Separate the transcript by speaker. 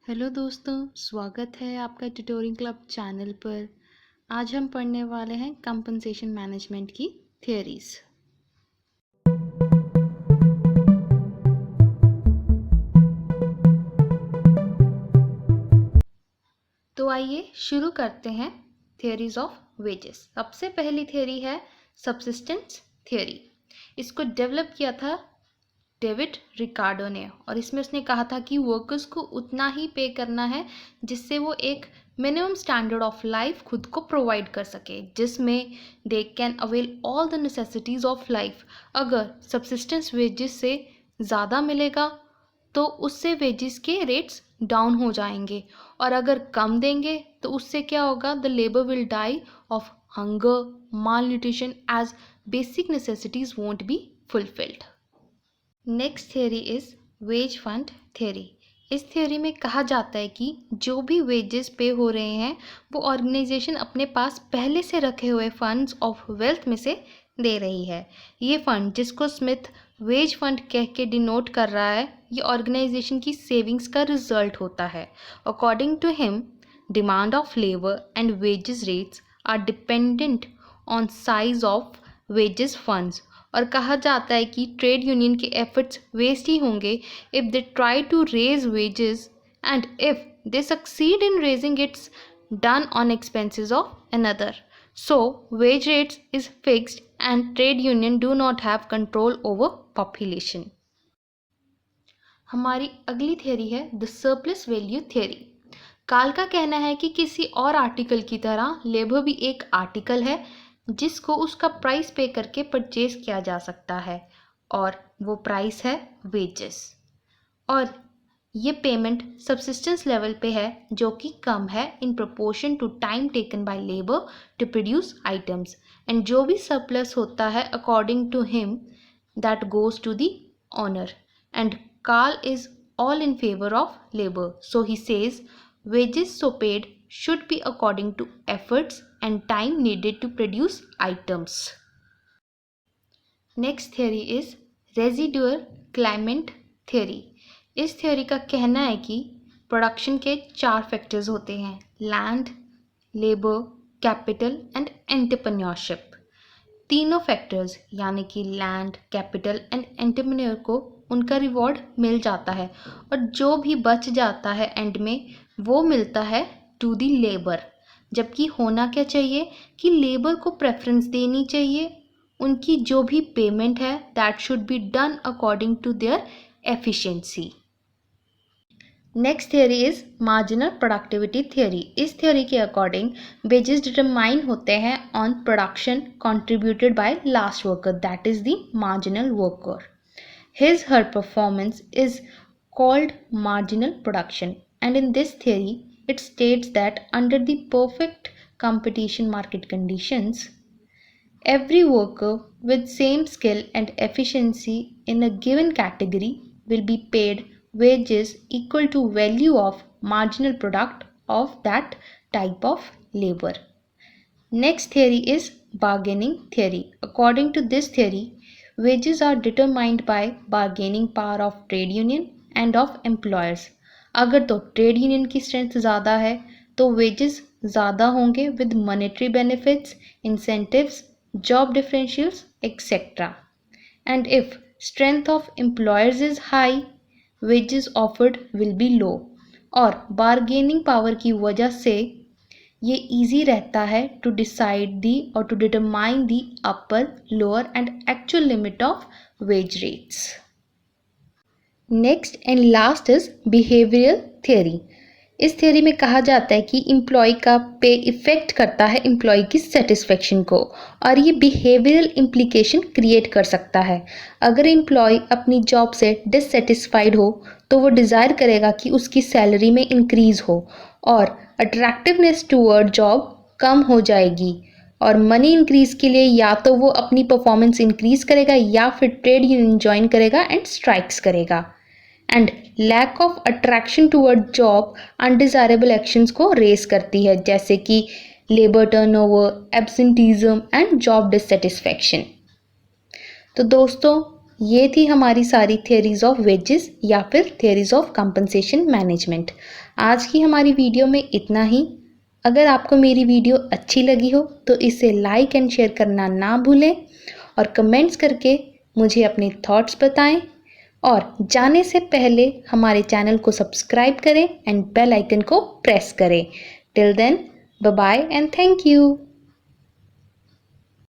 Speaker 1: Hello दोस्तों, स्वागत है आपका ट्यूटोरियल क्लब चैनल पर। आज हम पढ़ने वाले हैं कंपनसेशन मैनेजमेंट की थियरीज। तो आइए शुरू करते हैं थियरीज ऑफ वेजेस। सबसे पहली थियरी है सब्सिस्टेंस थियरी। इसको डेवलप किया था डेविड रिकार्डो ने, और इसमें उसने कहा था कि वर्कर्स को उतना ही पे करना है जिससे वो एक मिनिमम स्टैंडर्ड ऑफ लाइफ खुद को प्रोवाइड कर सके, जिसमें they can avail all the necessities of life. अगर सब्सिस्टेंस वेजेस से ज़्यादा मिलेगा तो उससे वेजेस के रेट्स डाउन हो जाएंगे, और अगर कम देंगे तो उससे क्या होगा, the labour will die of hunger, malnutrition, as basic necessities won't be fulfilled. Next theory is wage fund theory. इस थियरी में कहा जाता है कि जो भी वेजेस पे हो रहे हैं वो ऑर्गेनाइजेशन अपने पास पहले से रखे हुए फंड्स ऑफ वेल्थ में से दे रही है। ये फंड, जिसको स्मिथ वेज फंड कह के डिनोट कर रहा है, ये ऑर्गेनाइजेशन की सेविंग्स का रिजल्ट होता है। According to him, demand of labour and wages rates are dependent on size of wages funds. और कहा जाता है कि ट्रेड यूनियन के एफर्ट्स वेस्ट ही होंगे if they try to raise wages, and if they succeed in raising it's done on expenses of another. So wage rates is fixed and trade union do not have control over population. हमारी अगली theory है the surplus value theory. काल का कहना है कि किसी और आर्टिकल की तरह लेबर भी एक आर्टिकल है जिसको उसका प्राइस पे करके परचेज किया जा सकता है, और वो प्राइस है वेजेस। और ये पेमेंट सब्सिस्टेंस लेवल पे है जो कि कम है in proportion to time taken by labour to produce items, and जो भी सरप्लस होता है according to him that goes to the owner, and Carl is all in favor of labor. So he says wages so paid should be according to efforts and time needed to produce items. Next theory is residual claimant theory. इस theory का कहना है कि production के 4 factors होते हैं: land, labour, capital and entrepreneurship. तीनों factors यानी कि लैंड, कैपिटल एंड एंटरप्रेन्योर को उनका रिवॉर्ड मिल जाता है, और जो भी बच जाता है एंड में वो मिलता है टू दी लेबर। जबकि होना क्या चाहिए कि लेबर को प्रेफरेंस देनी चाहिए, उनकी जो भी पेमेंट है that should be done according to their efficiency. Next theory is marginal productivity theory. इस थियरी के अकॉर्डिंग वेजेस डिटरमाइन होते हैं on production contributed by last worker, that is the marginal worker. His her performance is called marginal production, and in this theory it states that under the perfect competition market conditions, every worker with same skill and efficiency in a given category will be paid wages equal to value of marginal product of that type of labor. Next theory is bargaining theory. According to this theory, wages are determined by bargaining power of trade union and of employers. अगर तो trade union की strength ज़्यादा है तो wages ज़्यादा होंगे with monetary benefits, incentives, job differentials etcetera. And if strength of employers is high, wages offered will be low. और bargaining power की वजह से ये इजी रहता है टू डिसाइड दी और to determine the upper, lower and actual limit of wage rates. Next and last is behavioural theory. इस theory में कहा जाता है कि एम्प्लॉय का पे इफेक्ट करता है एम्प्लॉय की सेटिस्फेक्शन को, और ये बिहेवियरल इम्प्लीकेशन क्रिएट कर सकता है. अगर एम्प्लॉय अपनी जॉब से डिससेटिस्फाइड हो तो वो डिज़ायर करेगा कि उसकी सैलरी में इंक्रीज़ हो, और अट्रैक्टिवनेस टूवर्ड जॉब कम हो जाएगी. और मनी इंक्रीज़ के लिए या तो वो अपनी परफॉर्मेंस इंक्रीज़ करेगा या फिर ट्रेड यूनियन ज्वाइन करेगा एंड स्ट्राइक्स करेगा. And lack of attraction toward job undesirable actions को रेस करती है, जैसे कि labour turnover, absenteeism and job dissatisfaction. तो दोस्तों, ये थी हमारी सारी थियरीज ऑफ वेजेस या फिर थियरीज ऑफ कंपनसेशन मैनेजमेंट। आज की हमारी वीडियो में इतना ही। अगर आपको मेरी वीडियो अच्छी लगी हो तो इसे लाइक एंड शेयर करना ना भूलें और कमेंट्स करके मुझे अपने थॉट्स बताएं और जाने से पहले हमारे चैनल को सब्सक्राइब करें एंड बेल आइकन को प्रेस करें। Till then, bye bye and thank you.